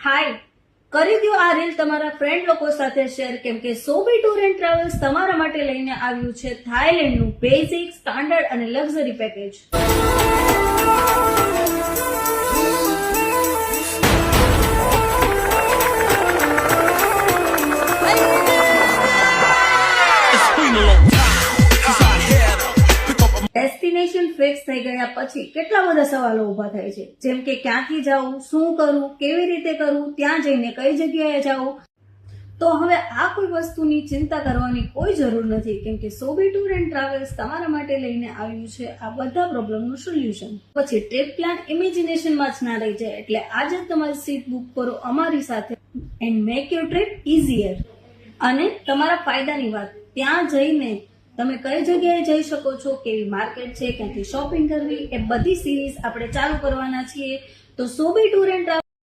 હાય, કરી દો આ રીલ તમારા ફ્રેન્ડ લોકો સાથે શેર, કેમ કે સોબી ટૂર એન્ડ ટ્રાવેલ્સ તમારા માટે લઈને આવ્યું છે થાઈલેન્ડનું બેઝિક, સ્ટાન્ડર્ડ અને લક્ઝરી પેકેજ. ડેસ્ટિનેશન ફિક્સ થઈ ગયા પછી કેટલા બધા સવાલો ઉભા થાય છે, જેમ કે ક્યાંથી જવું, શું કરવું, કેવી રીતે કરવું, ત્યાં જઈને કઈ જગ્યાએ જવું. તો હવે આ કોઈ વસ્તુની ચિંતા કરવાની કોઈ જરૂર નથી, કેમ કે સોબી ટૂર એન્ડ ટ્રાવેલ્સ તમારા માટે લઈને આવ્યું છે આ બધા પ્રોબ્લેમનું સોલ્યુશન. પછી ટ્રીપ પ્લાન ઇમેજિનેશનમાં જ ના રહી જાય, એટલે આજે તમારી સીટ બુક કરો અમારી સાથે and make your trip easier. અને તમારા ફાયદાની વાત, ત્યાં જઈને તમે કઈ જગ્યાએ જઈ શકો છો, કેવી માર્કેટ છે, ક્યાંથી શોપિંગ કરવી, એ બધી સિરીઝ આપણે ચાલુ કરવાના છીએ. તો સોબી ટૂર એન્ડ ટ્રાવેલ્સ